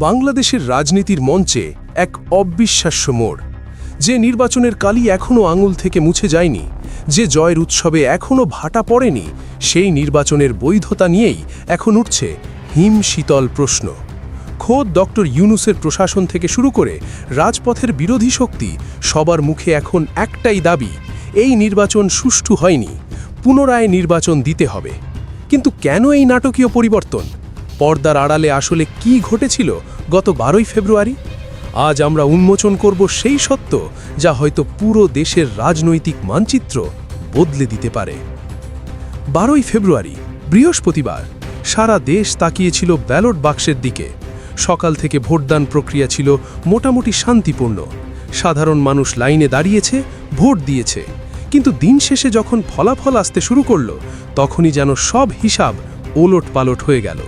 বাংলাদেশের রাজনীতির মঞ্চে এক অবিশ্বাস্য মোড়। যে নির্বাচনের কালি এখনও আঙুল থেকে মুছে যায়নি, যে জয়ের উৎসবে এখনও ভাটা পড়েনি, সেই নির্বাচনের বৈধতা নিয়েই এখন উঠছে হিমশীতল প্রশ্ন। খোদ ডক্টর ইউনূসের প্রশাসন থেকে শুরু করে রাজপথের বিরোধী শক্তি সবার মুখে এখন একটাই দাবি, এই নির্বাচন সুষ্ঠু হয়নি, পুনরায় নির্বাচন দিতে হবে। কিন্তু কেন এই নাটকীয় পরিবর্তন? পর্দার আড়ালে আসলে কি ঘটেছিল গত 12ই ফেব্রুয়ারি? আজ আমরা উন্মোচন করব সেই সত্য যা হয়তো পুরো দেশের রাজনৈতিক মানচিত্র বদলে দিতে পারে। 12ই ফেব্রুয়ারি বৃহস্পতিবার, সারা দেশ তাকিয়েছিল ব্যালট বাক্সের দিকে। সকাল থেকে ভোটদান প্রক্রিয়া ছিল মোটামুটি শান্তিপূর্ণ। সাধারণ মানুষ লাইনে দাঁড়িয়েছে, ভোট দিয়েছে। কিন্তু দিন শেষে যখন ফলাফল আসতে শুরু করল, তখনই যেন সব হিসাব ওলটপালট হয়ে গেল।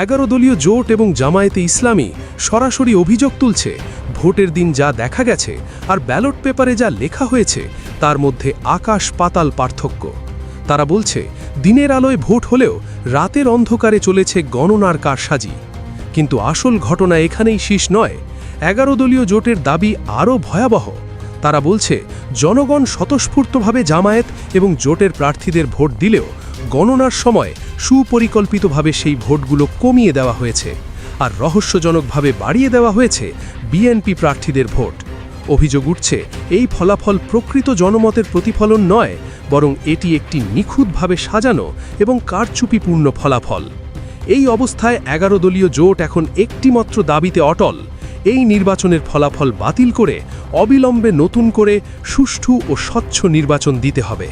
11 দলীয় জোট এবং জামায়াতে ইসলামী সরাসরি অভিযোগ তুলছে, ভোটের দিন যা দেখা গেছে আর ব্যালট পেপারে যা লেখা হয়েছে তার মধ্যে আকাশ পাতাল পার্থক্য। তারা বলছে, দিনের আলোয় ভোট হলেও রাতের অন্ধকারে চলেছে গণনার কারসাজি। কিন্তু আসল ঘটনা এখানেই শেষ নয়। 11 দলীয় জোটের দাবি আরও ভয়াবহ। তারা বলছে, জনগণ স্বতঃস্ফূর্তভাবে জামায়াত এবং জোটের প্রার্থীদের ভোট দিলেও গণনার সময় সুপরিকল্পিতভাবে সেই ভোটগুলো কমিয়ে দেওয়া হয়েছে, আর রহস্যজনকভাবে বাড়িয়ে দেওয়া হয়েছে বিএনপি প্রার্থীদের ভোট। অভিযোগ উঠছে, এই ফলাফল প্রকৃত জনমতের প্রতিফলন নয়, বরং এটি একটি নিখুঁতভাবে সাজানো এবং কারচুপিপূর্ণ ফলাফল। এই অবস্থায় 11 দলীয় জোট এখন একটিমাত্র দাবিতে অটল, এই নির্বাচনের ফলাফল বাতিল করে অবিলম্বে নতুন করে সুষ্ঠু ও স্বচ্ছ নির্বাচন দিতে হবে।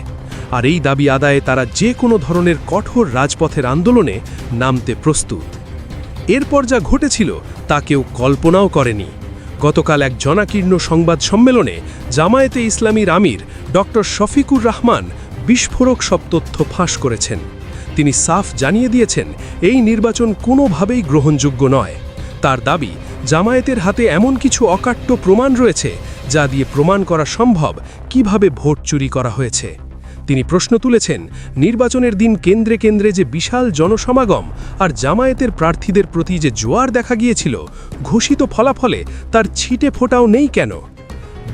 আর এই দাবি আদায়ে তারা যে কোনো ধরনের কঠোর রাজপথের আন্দোলনে নামতে প্রস্তুত। এরপর যা ঘটেছিল তা কেউ কল্পনাও করেনি। গতকাল এক জনাকীর্ণ সংবাদ সম্মেলনে জামায়াতে ইসলামীর আমির ডক্টর শফিকুর রহমান বিস্ফোরক সব তথ্য ফাঁস করেছেন। তিনি সাফ জানিয়ে দিয়েছেন, এই নির্বাচন কোনোভাবেই গ্রহণযোগ্য নয়। তার দাবি, জামায়াতের হাতে এমন কিছু অকাট্য প্রমাণ রয়েছে যা দিয়ে প্রমাণ করা সম্ভব কিভাবে ভোট চুরি করা হয়েছে। তিনি প্রশ্ন তুলেছেন, নির্বাচনের দিন কেন্দ্রে কেন্দ্রে যে বিশাল জনসমাগম আর জামায়াতের প্রার্থীদের প্রতি যে জোয়ার দেখা গিয়েছিল, ঘোষিত ফলাফলে তার ছিটে ফোঁটাও নেই কেন?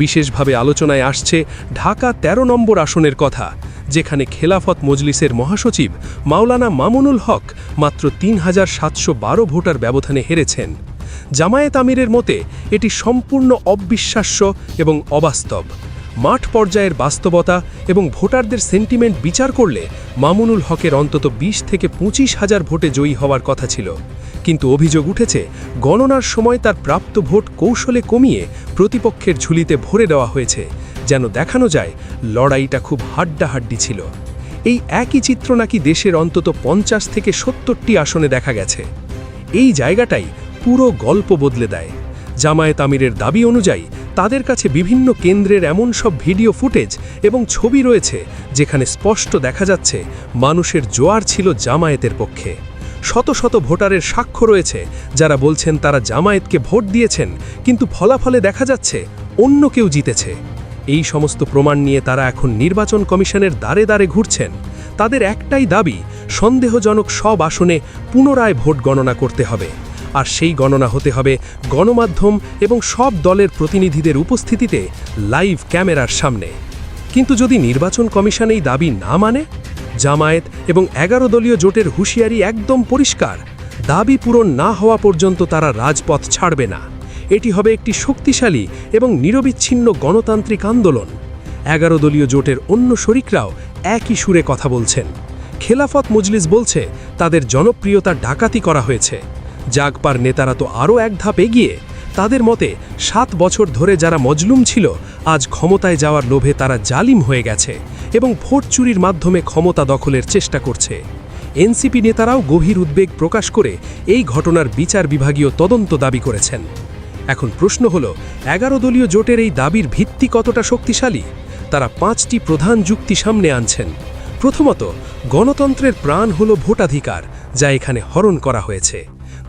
বিশেষভাবে আলোচনায় আসছে ঢাকা 13 নম্বর আসনের কথা, যেখানে খেলাফত মজলিসের মহাসচিব মাওলানা মামুনুল হক মাত্র 3712 ভোটার ব্যবধানে হেরেছেন। জামায়াত আমিরের মতে এটি সম্পূর্ণ অবিশ্বাস্য এবং অবাস্তব। মাঠ পর্যায়ের বাস্তবতা এবং ভোটারদের সেন্টিমেন্ট বিচার করলে মামুনুল হকের অন্তত 20 থেকে 25,000 ভোটে জয়ী হওয়ার কথা ছিল। কিন্তু অভিযোগ উঠেছে, গণনার সময় তার প্রাপ্ত ভোট কৌশলে কমিয়ে প্রতিপক্ষের ঝুলিতে ভরে দেওয়া হয়েছে, যেন দেখানো যায় লড়াইটা খুব হাড্ডাহাড্ডি ছিল। এই একই চিত্র নাকি দেশের অন্তত 50 থেকে 70টি আসনে দেখা গেছে। এই জায়গাটাই পুরো গল্প বদলে দেয়। জামায়াত আমিরের দাবি অনুযায়ী তাদের কাছে বিভিন্ন কেন্দ্রের এমন সব ভিডিও ফুটেজ এবং ছবি রয়েছে যেখানে স্পষ্ট দেখা যাচ্ছে মানুষের জোয়ার ছিল জামায়াতের পক্ষে। শত শত ভোটারের সাক্ষ্য রয়েছে যারা বলছেন তারা জামায়াতকে ভোট দিয়েছেন, কিন্তু ফলাফলে দেখা যাচ্ছে অন্য কেউ জিতেছে। এই সমস্ত প্রমাণ নিয়ে তারা এখন নির্বাচন কমিশনের দ্বারে দ্বারে ঘুরছেন। তাদের একটাই দাবি, সন্দেহজনক সব আসনে পুনরায় ভোট গণনা করতে হবে, আর সেই গণনা হতে হবে গণমাধ্যম এবং সব দলের প্রতিনিধিদের উপস্থিতিতে লাইভ ক্যামেরার সামনে। কিন্তু যদি নির্বাচন কমিশন এই দাবি না মানে? জামায়াত এবং 11 দলীয় জোটের হুঁশিয়ারি একদম পরিষ্কার, দাবি পূরণ না হওয়া পর্যন্ত তারা রাজপথ ছাড়বে না। এটি হবে একটি শক্তিশালী এবং নিরবিচ্ছিন্ন গণতান্ত্রিক আন্দোলন। 11 দলীয় জোটের অন্য শরিকরাও একই সুরে কথা বলছেন। খেলাফত মজলিস বলছে তাদের জনপ্রিয়তা ডাকাতি করা হয়েছে। জাগপার নেতারা তো আরও এক ধাপ এগিয়ে। তাদের মতে 7 বছর ধরে যারা মজলুম ছিল, আজ ক্ষমতায় যাওয়ার লোভে তারা জালিম হয়ে গেছে এবং ভোট চুরির মাধ্যমে ক্ষমতা দখলের চেষ্টা করছে। এনসিপি নেতারাও গভীর উদ্বেগ প্রকাশ করে এই ঘটনার বিচার বিভাগীয় তদন্ত দাবি করেছেন। এখন প্রশ্ন হল, 11 দলীয় জোটের এই দাবির ভিত্তি কতটা শক্তিশালী? তারা 5টি প্রধান যুক্তি সামনে আনছেন। প্রথমত, গণতন্ত্রের প্রাণ হল ভোটাধিকার, যা এখানে হরণ করা হয়েছে।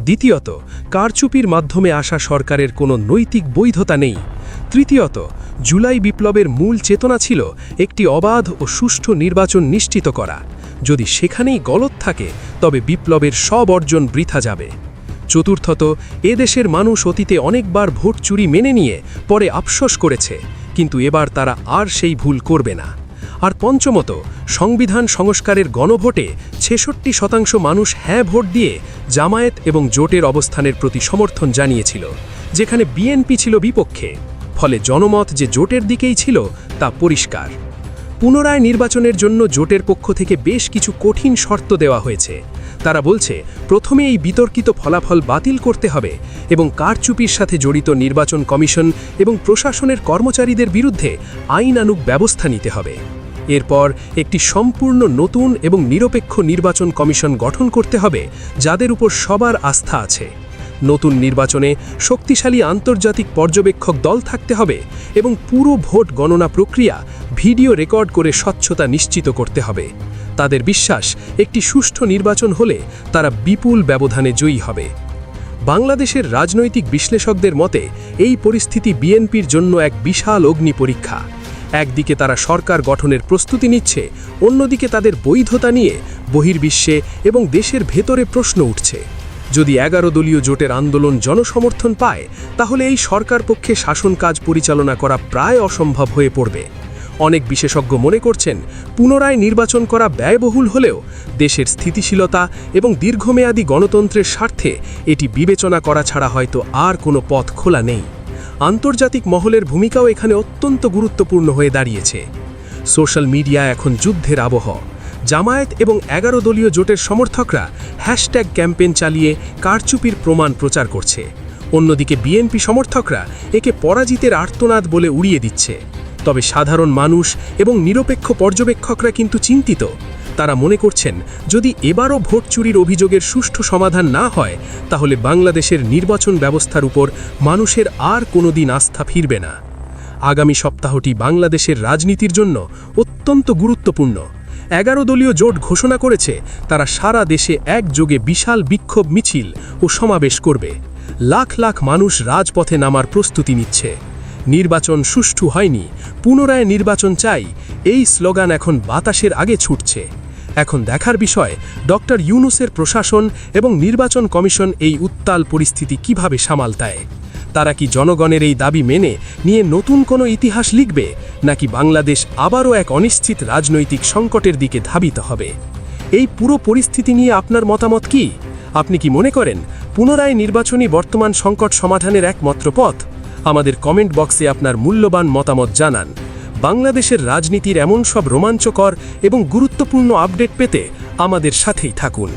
দ্বিতীয়ত, কারচুপির মাধ্যমে আসা সরকারের কোনো নৈতিক বৈধতা নেই। তৃতীয়ত, জুলাই বিপ্লবের মূল চেতনা ছিল একটি অবাধ ও সুষ্ঠু নির্বাচন নিশ্চিত করা। যদি সেখানেই গলত থাকে তবে বিপ্লবের সব অর্জন বৃথা যাবে। চতুর্থত, এদেশের মানুষ অতীতে অনেকবার ভোট চুরি মেনে নিয়ে পরে আফসোস করেছে, কিন্তু এবার তারা আর সেই ভুল করবে না। আর পঞ্চমত, সংবিধান সংস্কারের গণভোটে ৬৬% মানুষ হ্যাঁ ভোট দিয়ে জামায়াত এবং জোটের অবস্থানের প্রতি সমর্থন জানিয়েছিল, যেখানে বিএনপি ছিল বিপক্ষে। ফলে জনমত যে জোটের দিকেই ছিল তা পরিষ্কার। পুনরায় নির্বাচনের জন্য জোটের পক্ষ থেকে বেশ কিছু কঠিন শর্ত দেওয়া হয়েছে। তারা বলছে, প্রথমে এই বিতর্কিত ফলাফল বাতিল করতে হবে এবং কারচুপির সাথে জড়িত নির্বাচন কমিশন এবং প্রশাসনের কর্মচারীদের বিরুদ্ধে আইনানুগ ব্যবস্থা নিতে হবে। এরপর একটি সম্পূর্ণ নতুন এবং নিরপেক্ষ নির্বাচন কমিশন গঠন করতে হবে, যাদের উপর সবার আস্থা আছে। নতুন নির্বাচনে শক্তিশালী আন্তর্জাতিক পর্যবেক্ষক দল থাকতে হবে এবং পুরো ভোট গণনা প্রক্রিয়া ভিডিও রেকর্ড করে স্বচ্ছতা নিশ্চিত করতে হবে। তাদের বিশ্বাস, একটি সুষ্ঠু নির্বাচন হলে তারা বিপুল ব্যবধানে জয়ী হবে। বাংলাদেশের রাজনৈতিক বিশ্লেষকদের মতে, এই পরিস্থিতি বিএনপির জন্য এক বিশাল অগ্নি পরীক্ষা। একদিকে তারা সরকার গঠনের প্রস্তুতি নিচ্ছে, অন্যদিকে তাদের বৈধতা নিয়ে বহির্বিশ্বে এবং দেশের ভেতরে প্রশ্ন উঠছে। যদি 11 দলীয় জোটের আন্দোলন জনসমর্থন পায়, তাহলে এই সরকার পক্ষে শাসন কাজ পরিচালনা করা প্রায় অসম্ভব হয়ে পড়বে। অনেক বিশেষজ্ঞ মনে করছেন, পুনরায় নির্বাচন করা ব্যয়বহুল হলেও দেশের স্থিতিশীলতা এবং দীর্ঘমেয়াদী গণতন্ত্রের স্বার্থে এটি বিবেচনা করা ছাড়া হয়তো আর কোনো পথ খোলা নেই। আন্তর্জাতিক মহলের ভূমিকাও এখানে অত্যন্ত গুরুত্বপূর্ণ হয়ে দাঁড়িয়েছে। সোশ্যাল মিডিয়া এখন যুদ্ধের আবহ। জামায়াত এবং 11 দলীয় জোটের সমর্থকরা হ্যাশট্যাগ ক্যাম্পেইন চালিয়ে কারচুপির প্রমাণ প্রচার করছে। অন্যদিকে বিএনপি সমর্থকরা একে পরাজিতের আর্তনাদ বলে উড়িয়ে দিচ্ছে। তবে সাধারণ মানুষ এবং নিরপেক্ষ পর্যবেক্ষকরা কিন্তু চিন্তিত। তারা মনে করছেন, যদি এবারও ভোট চুরির অভিযোগের সুষ্ঠু সমাধান না হয়, তাহলে বাংলাদেশের নির্বাচন ব্যবস্থার উপর মানুষের আর কোনোদিন আস্থা ফিরবে না। আগামী সপ্তাহটি বাংলাদেশের রাজনীতির জন্য অত্যন্ত গুরুত্বপূর্ণ। 11 দলীয় জোট ঘোষণা করেছে তারা সারা দেশে একযোগে বিশাল বিক্ষোভ মিছিল ও সমাবেশ করবে। লাখ লাখ মানুষ রাজপথে নামার প্রস্তুতি নিচ্ছে। নির্বাচন সুষ্ঠু হয়নি, পুনরায় নির্বাচন চাই, এই স্লোগান এখন বাতাসের আগে ছুটছে। এখন দেখার বিষয়, ডক্টর ইউনূসের প্রশাসন এবং নির্বাচন কমিশন এই উত্তাল পরিস্থিতি কিভাবে সামাল দেয়। তারা কি জনগণের এই দাবি মেনে নিয়ে নতুন কোনো ইতিহাস লিখবে, নাকি বাংলাদেশ আবারও এক অনিশ্চিত রাজনৈতিক সংকটের দিকে ধাবিত হবে? এই পুরো পরিস্থিতি নিয়ে আপনার মতামত কি? আপনি কি মনে করেন পুনরায় নির্বাচনই বর্তমান সংকট সমাধানের একমাত্র পথ? আমাদের কমেন্ট বক্সে আপনার মূল্যবান মতামত জানান। বাংলাদেশের রাজনীতির এমন সব রোমাঞ্চকর এবং গুরুত্বপূর্ণ আপডেট পেতে আমাদের সাথেই থাকুন।